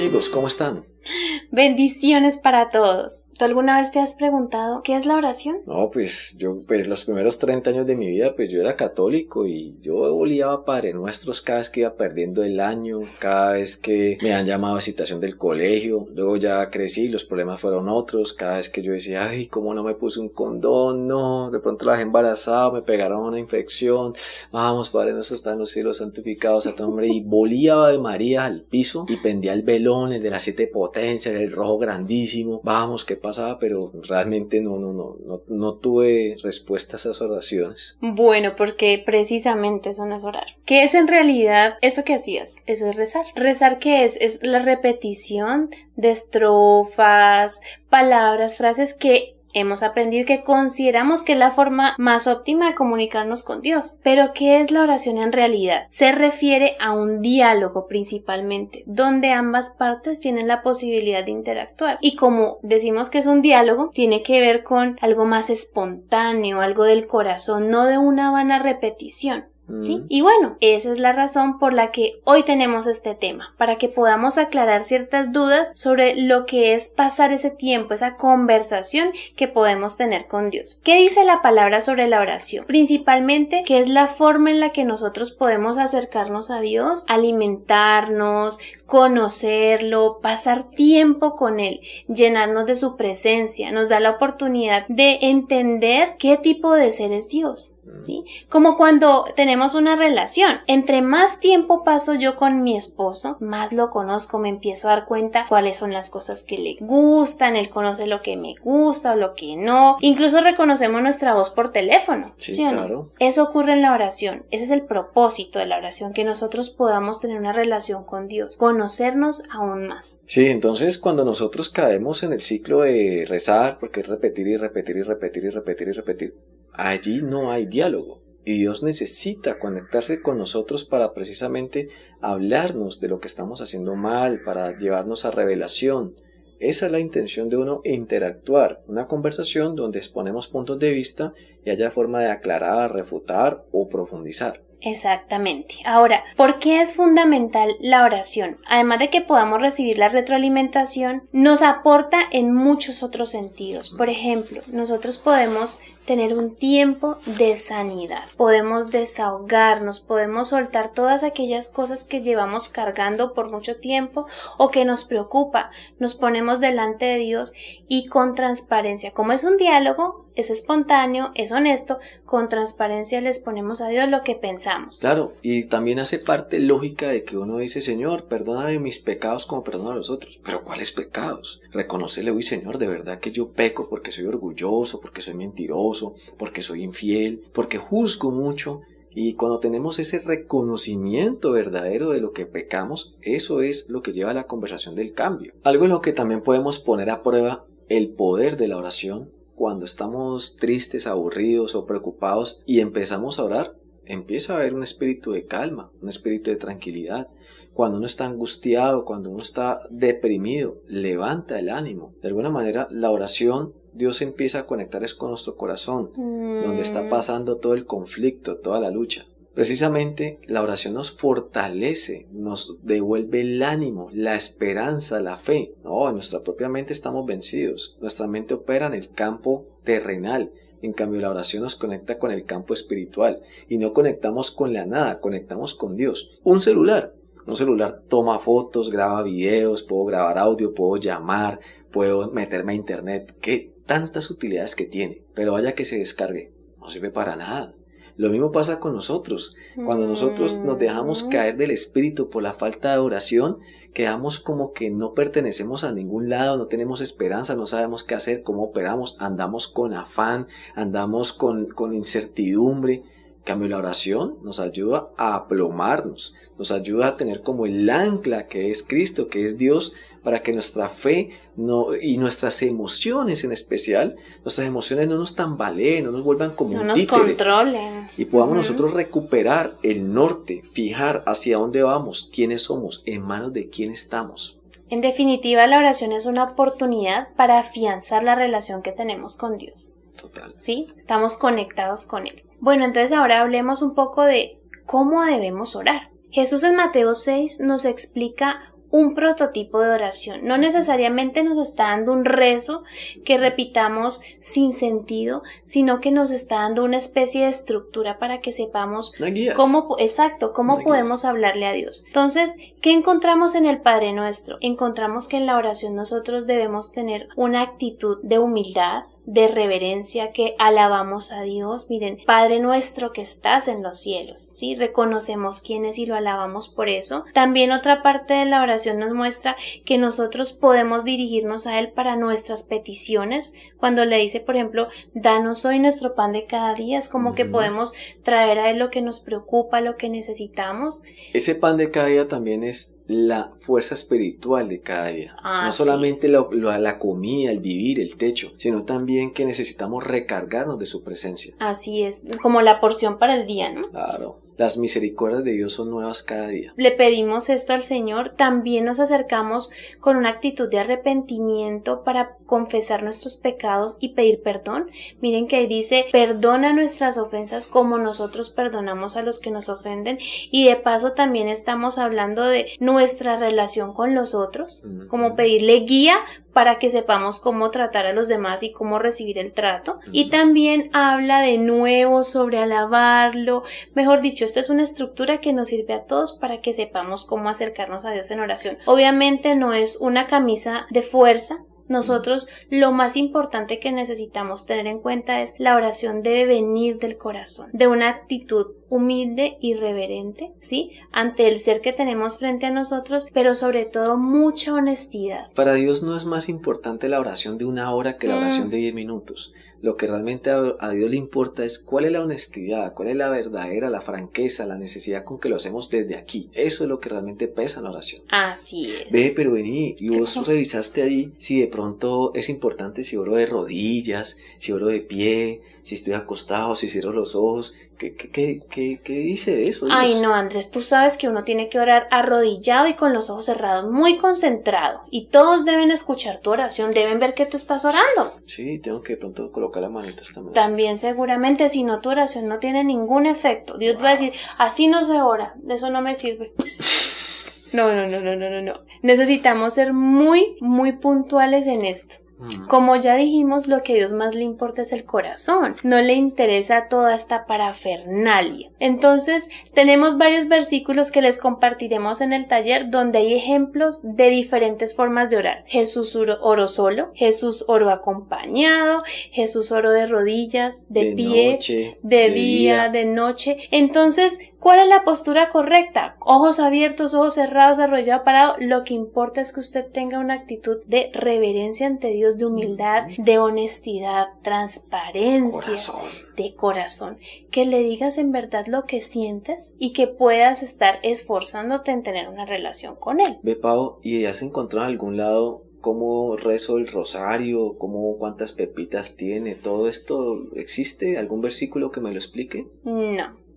amigos, ¿cómo están? Bendiciones para todos. ¿Tú alguna vez te has preguntado qué es la oración? No, pues yo los primeros 30 años de mi vida, pues yo era católico y yo volía Padre Nuestros cada vez que iba perdiendo el año, cada vez que me han llamado a citación del colegio. Luego ya crecí, los problemas fueron otros, cada vez que yo decía, ay, ¿cómo no me puse un condón? No, de pronto la dejé embarazada, me pegaron una infección. Vamos, Padre Nuestro está en los cielos, santificado sea tu nombre. Y volía Ave María al piso y pendía el velón, el de las 7 potencias, el rojo grandísimo. Vamos, ¿qué pasaba? Pero realmente no tuve respuestas a esas oraciones. Bueno, porque precisamente eso no es orar. ¿Qué es en realidad eso que hacías? Eso es rezar. ¿Rezar qué es? Es la repetición de estrofas, palabras, frases que hemos aprendido y que consideramos que es la forma más óptima de comunicarnos con Dios. Pero ¿qué es la oración en realidad? Se refiere a un diálogo principalmente, donde ambas partes tienen la posibilidad de interactuar. Y como decimos que es un diálogo, tiene que ver con algo más espontáneo, algo del corazón, no de una vana repetición. ¿Sí? Y bueno, esa es la razón por la que hoy tenemos este tema, para que podamos aclarar ciertas dudas sobre lo que es pasar ese tiempo, esa conversación que podemos tener con Dios. ¿Qué dice la palabra sobre la oración? Principalmente que es la forma en la que nosotros podemos acercarnos a Dios, alimentarnos, conocerlo, pasar tiempo con Él, llenarnos de su presencia, nos da la oportunidad de entender qué tipo de ser es Dios, ¿sí? Como cuando tenemos una relación, entre más tiempo paso yo con mi esposo, más lo conozco, me empiezo a dar cuenta cuáles son las cosas que le gustan, él conoce lo que me gusta o lo que no, incluso reconocemos nuestra voz por teléfono, ¿sí o no? Claro. Eso ocurre en la oración, ese es el propósito de la oración, que nosotros podamos tener una relación con Dios, conocernos aún más. Sí, entonces cuando nosotros caemos en el ciclo de rezar, porque es repetir y repetir y repetir y repetir y repetir, allí no hay diálogo. Y Dios necesita conectarse con nosotros para precisamente hablarnos de lo que estamos haciendo mal, para llevarnos a revelación. Esa es la intención de uno, interactuar, una conversación donde exponemos puntos de vista y haya forma de aclarar, refutar o profundizar. Exactamente. Ahora, ¿por qué es fundamental la oración? Además de que podamos recibir la retroalimentación, nos aporta en muchos otros sentidos. Por ejemplo, nosotros podemos tener un tiempo de sanidad, podemos desahogarnos, podemos soltar todas aquellas cosas que llevamos cargando por mucho tiempo o que nos preocupa, nos ponemos delante de Dios y con transparencia, como es un diálogo, es espontáneo, es honesto, con transparencia les ponemos a Dios lo que pensamos. Claro, y también hace parte lógica de que uno dice, Señor, perdóname mis pecados como perdono a los otros. Pero ¿cuáles pecados? Reconocerle, uy, Señor, de verdad que yo peco porque soy orgulloso, porque soy mentiroso, porque soy infiel, porque juzgo mucho. Y cuando tenemos ese reconocimiento verdadero de lo que pecamos, eso es lo que lleva a la conversación del cambio. Algo en lo que también podemos poner a prueba el poder de la oración. Cuando estamos tristes, aburridos o preocupados y empezamos a orar, empieza a haber un espíritu de calma, un espíritu de tranquilidad. Cuando uno está angustiado, cuando uno está deprimido, levanta el ánimo. De alguna manera, la oración, Dios empieza a conectar con nuestro corazón, donde está pasando todo el conflicto, toda la lucha. Precisamente la oración nos fortalece, nos devuelve el ánimo, la esperanza, la fe. No, en nuestra propia mente estamos vencidos. Nuestra mente opera en el campo terrenal. En cambio, la oración nos conecta con el campo espiritual. Y no conectamos con la nada, conectamos con Dios. Un celular toma fotos, graba videos, puedo grabar audio, puedo llamar, puedo meterme a internet. ¿Qué tantas utilidades que tiene? Pero vaya que se descargue, no sirve para nada. Lo mismo pasa con nosotros. Cuando nosotros nos dejamos caer del espíritu por la falta de oración, quedamos como que no pertenecemos a ningún lado, no tenemos esperanza, no sabemos qué hacer, cómo operamos, andamos con afán, andamos con incertidumbre. En cambio, la oración nos ayuda a aplomarnos, nos ayuda a tener como el ancla que es Cristo, que es Dios, para que nuestra fe y nuestras emociones en especial, nuestras emociones no nos tambaleen, no nos vuelvan como un títere. No nos controlen. Y podamos nosotros recuperar el norte, fijar hacia dónde vamos, quiénes somos, en manos de quién estamos. En definitiva, la oración es una oportunidad para afianzar la relación que tenemos con Dios. Total. ¿Sí? Estamos conectados con Él. Bueno, entonces ahora hablemos un poco de cómo debemos orar. Jesús en Mateo 6 nos explica un prototipo de oración. No necesariamente nos está dando un rezo que repitamos sin sentido, sino que nos está dando una especie de estructura para que sepamos cómo podemos hablarle a Dios. Entonces, ¿qué encontramos en el Padre Nuestro? Encontramos que en la oración nosotros debemos tener una actitud de humildad, de reverencia, que alabamos a Dios. Miren, Padre nuestro que estás en los cielos, ¿sí? Reconocemos quién es y lo alabamos por eso. También otra parte de la oración nos muestra que nosotros podemos dirigirnos a Él para nuestras peticiones. Cuando le dice, por ejemplo, danos hoy nuestro pan de cada día, es como que podemos traer a Él lo que nos preocupa, lo que necesitamos. Ese pan de cada día también es la fuerza espiritual de cada día. No solamente la comida, el vivir, el techo, sino también que necesitamos recargarnos de su presencia. Así es, como la porción para el día, ¿no? Claro. Las misericordias de Dios son nuevas cada día. Le pedimos esto al Señor, también nos acercamos con una actitud de arrepentimiento para confesar nuestros pecados y pedir perdón. Miren que ahí dice, perdona nuestras ofensas como nosotros perdonamos a los que nos ofenden, y de paso también estamos hablando de nuestra relación con los otros, como pedirle guía para que sepamos cómo tratar a los demás y cómo recibir el trato. Y también habla de nuevo sobre alabarlo. Mejor dicho, esta es una estructura que nos sirve a todos para que sepamos cómo acercarnos a Dios en oración. Obviamente no es una camisa de fuerza. Nosotros lo más importante que necesitamos tener en cuenta es la oración debe venir del corazón, de una actitud humilde y reverente, ¿sí? Ante el ser que tenemos frente a nosotros, pero sobre todo mucha honestidad. Para Dios no es más importante la oración de 1 hora que la oración de 10 minutos. Lo que realmente a Dios le importa es cuál es la honestidad, cuál es la verdadera, la franqueza, la necesidad con que lo hacemos desde aquí. Eso es lo que realmente pesa en la oración. Así es. Ve, pero vení, y vos revisaste ahí si de pronto es importante si oro de rodillas, si oro de pie, si estoy acostado, si cierro los ojos. ¿Qué dice de eso, Dios? Ay, no, Andrés, tú sabes que uno tiene que orar arrodillado y con los ojos cerrados, muy concentrado. Y todos deben escuchar tu oración, deben ver que tú estás orando. Sí, tengo que de pronto colocar las manitas también. También seguramente, si no, tu oración no tiene ningún efecto. Dios va a decir, así no se ora, de eso no me sirve. No. Necesitamos ser muy, muy puntuales en esto. Como ya dijimos, lo que a Dios más le importa es el corazón, no le interesa toda esta parafernalia. Entonces, tenemos varios versículos que les compartiremos en el taller donde hay ejemplos de diferentes formas de orar. Jesús oró solo, Jesús oró acompañado, Jesús oró de rodillas, de pie, noche, de día, de noche. Entonces, ¿cuál es la postura correcta? Ojos abiertos, ojos cerrados, arrodillado, parado. Lo que importa es que usted tenga una actitud de reverencia ante Dios, de humildad, de honestidad, transparencia, de corazón. Que le digas en verdad lo que sientes y que puedas estar esforzándote en tener una relación con Él. Ve, Pau, ¿y has encontrado en algún lado cómo rezo el rosario, cuántas pepitas tiene, todo esto? ¿Existe algún versículo que me lo explique? No.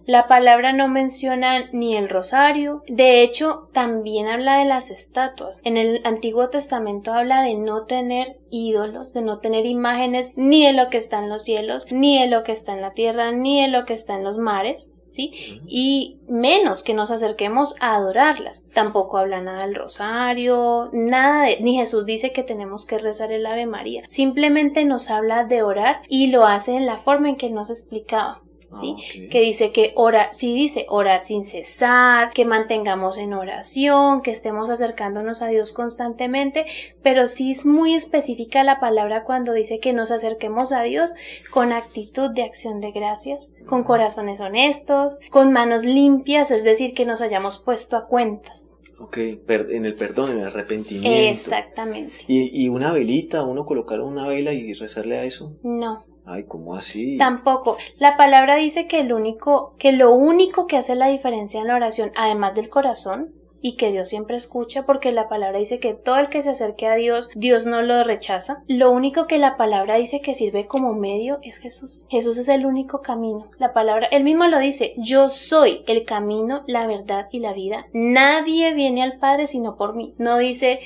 La palabra no menciona ni el rosario, de hecho también habla de las estatuas. En el Antiguo Testamento habla de no tener ídolos, de no tener imágenes ni de lo que está en los cielos, ni de lo que está en la tierra, ni de lo que está en los mares, ¿sí? Y menos que nos acerquemos a adorarlas. Tampoco habla nada del rosario, ni Jesús dice que tenemos que rezar el Ave María. Simplemente nos habla de orar y lo hace en la forma en que Él nos explicaba. ¿Sí? Que dice que orar sin cesar, que mantengamos en oración, que estemos acercándonos a Dios constantemente, pero sí es muy específica la palabra cuando dice que nos acerquemos a Dios con actitud de acción de gracias, con corazones honestos, con manos limpias, es decir, que nos hayamos puesto a cuentas. Ok, en el perdón, en el arrepentimiento. Exactamente. ¿Y una velita, uno colocar una vela y rezarle a eso? No. Ay, ¿cómo así? Tampoco. La palabra dice que lo único que hace la diferencia en la oración, además del corazón, y que Dios siempre escucha, porque la palabra dice que todo el que se acerque a Dios, Dios no lo rechaza. Lo único que la palabra dice que sirve como medio es Jesús. Jesús es el único camino. La palabra, él mismo lo dice, yo soy el camino, la verdad y la vida. Nadie viene al Padre sino por mí. No dice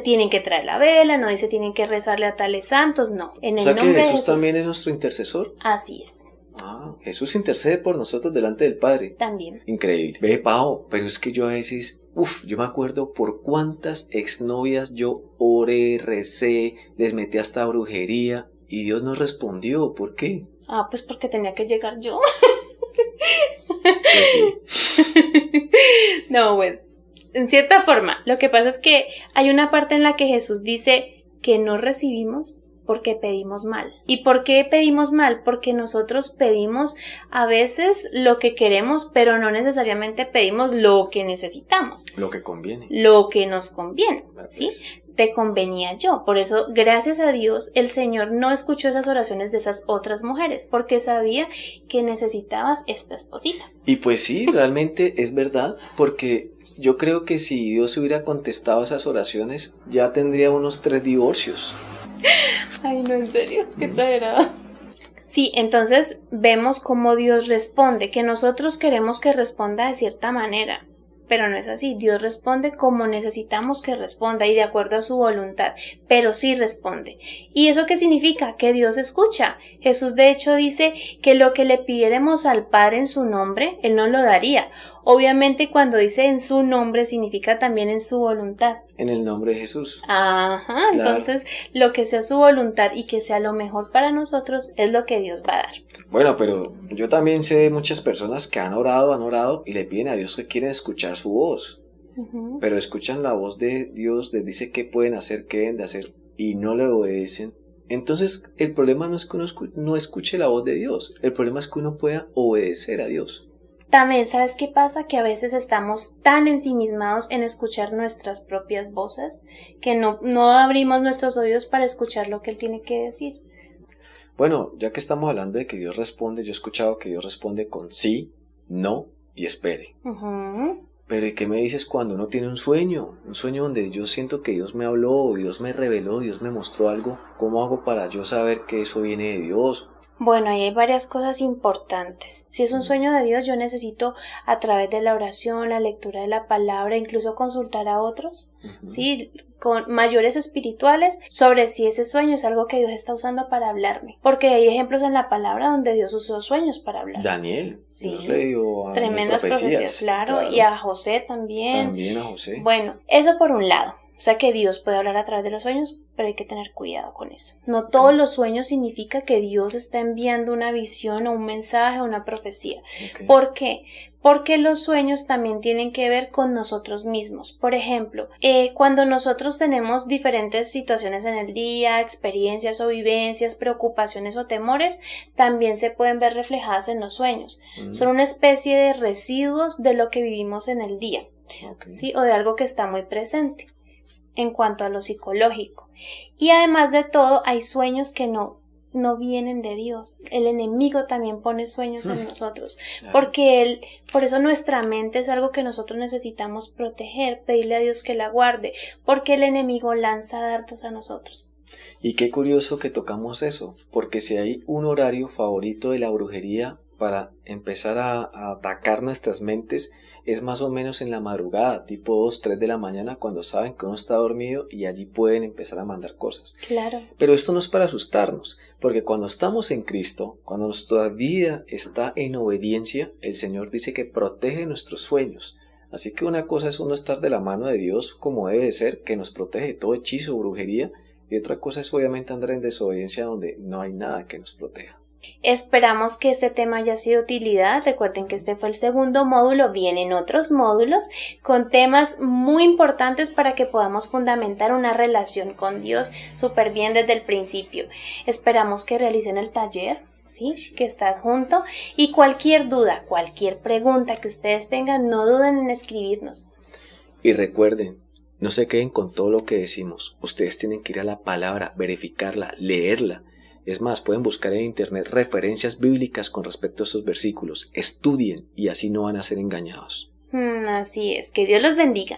tienen que traer la vela, no dice tienen que rezarle a tales santos, no. En el nombre de Jesús. ¿Jesús también es nuestro intercesor? Así es. Jesús intercede por nosotros delante del Padre. También. Increíble. Ve, Pao, pero es que yo a veces, yo me acuerdo por cuántas exnovias yo oré, recé, les metí hasta brujería y Dios no respondió. ¿Por qué? Pues porque tenía que llegar yo. Pues sí. No, pues, en cierta forma, lo que pasa es que hay una parte en la que Jesús dice que no recibimos porque pedimos mal. ¿Y por qué pedimos mal? Porque nosotros pedimos a veces lo que queremos, pero no necesariamente pedimos lo que necesitamos. Lo que conviene. Lo que nos conviene, ¿sí? Te convenía yo. Por eso, gracias a Dios, el Señor no escuchó esas oraciones de esas otras mujeres, porque sabía que necesitabas esta esposita. Y pues sí, realmente es verdad, porque yo creo que si Dios hubiera contestado esas oraciones, ya tendría unos 3 divorcios. Ay, no, en serio, qué exagerado. Sí, entonces vemos cómo Dios responde, que nosotros queremos que responda de cierta manera, pero no es así. Dios responde como necesitamos que responda y de acuerdo a su voluntad, pero sí responde. ¿Y eso qué significa? Que Dios escucha. Jesús de hecho dice que lo que le pidiéramos al Padre en su nombre, Él nos lo daría. Obviamente cuando dice en su nombre significa también en su voluntad. En el nombre de Jesús. Ajá, Claro. Entonces lo que sea su voluntad y que sea lo mejor para nosotros es lo que Dios va a dar. Bueno, pero yo también sé de muchas personas que han orado y le piden a Dios que quieren escuchar su voz. Ujú. Pero escuchan la voz de Dios, les dice qué pueden hacer, qué deben de hacer y no le obedecen. Entonces el problema no es que uno no escuche la voz de Dios, el problema es que uno pueda obedecer a Dios. También, ¿sabes qué pasa? Que a veces estamos tan ensimismados en escuchar nuestras propias voces que no abrimos nuestros oídos para escuchar lo que Él tiene que decir. Bueno, ya que estamos hablando de que Dios responde, yo he escuchado que Dios responde con sí, no y espere. Ujú. Pero ¿y qué me dices cuando uno tiene un sueño? Un sueño donde yo siento que Dios me habló, Dios me reveló, Dios me mostró algo. ¿Cómo hago para yo saber que eso viene de Dios? Bueno, ahí hay varias cosas importantes. Si es un sueño de Dios, yo necesito a través de la oración, la lectura de la palabra, incluso consultar a otros, ¿sí? Con mayores espirituales sobre si ese sueño es algo que Dios está usando para hablarme. Porque hay ejemplos en la palabra donde Dios usó sueños para hablar. Daniel, Sí. Dios le dio a Tremendas profecías, claro, y a José también. También a José. Bueno, eso por un lado. O sea que Dios puede hablar a través de los sueños, pero hay que tener cuidado con eso. No todos los sueños significa que Dios está enviando una visión o un mensaje o una profecía. Okay. ¿Por qué? Porque los sueños también tienen que ver con nosotros mismos. Por ejemplo, cuando nosotros tenemos diferentes situaciones en el día, experiencias o vivencias, preocupaciones o temores, también se pueden ver reflejadas en los sueños. Son una especie de residuos de lo que vivimos en el día, Okay. ¿sí? O de algo que está muy presente en cuanto a lo psicológico. Y además de todo, hay sueños que no vienen de Dios. El enemigo también pone sueños en nosotros, Claro. porque por eso nuestra mente es algo que nosotros necesitamos proteger, pedirle a Dios que la guarde, porque el enemigo lanza dardos a nosotros. Y qué curioso que tocamos eso, porque si hay un horario favorito de la brujería para empezar a atacar nuestras mentes, es más o menos en la madrugada, tipo 2, 3 de la mañana, cuando saben que uno está dormido y allí pueden empezar a mandar cosas. Claro. Pero esto no es para asustarnos, porque cuando estamos en Cristo, cuando nuestra vida está en obediencia, el Señor dice que protege nuestros sueños. Así que una cosa es uno estar de la mano de Dios como debe de ser, que nos protege de todo hechizo o brujería, y otra cosa es obviamente andar en desobediencia donde no hay nada que nos proteja. Esperamos que este tema haya sido de utilidad. Recuerden que este fue el segundo módulo. Vienen otros módulos con temas muy importantes para que podamos fundamentar una relación con Dios súper bien desde el principio. Esperamos que realicen el taller, ¿sí? Que está adjunto. Y cualquier duda, cualquier pregunta que ustedes tengan, no duden en escribirnos. Y recuerden, no se queden con todo lo que decimos. Ustedes tienen que ir a la palabra, verificarla, leerla. Es más, pueden buscar en internet referencias bíblicas con respecto a estos versículos. Estudien y así no van a ser engañados. Así es. Que Dios los bendiga.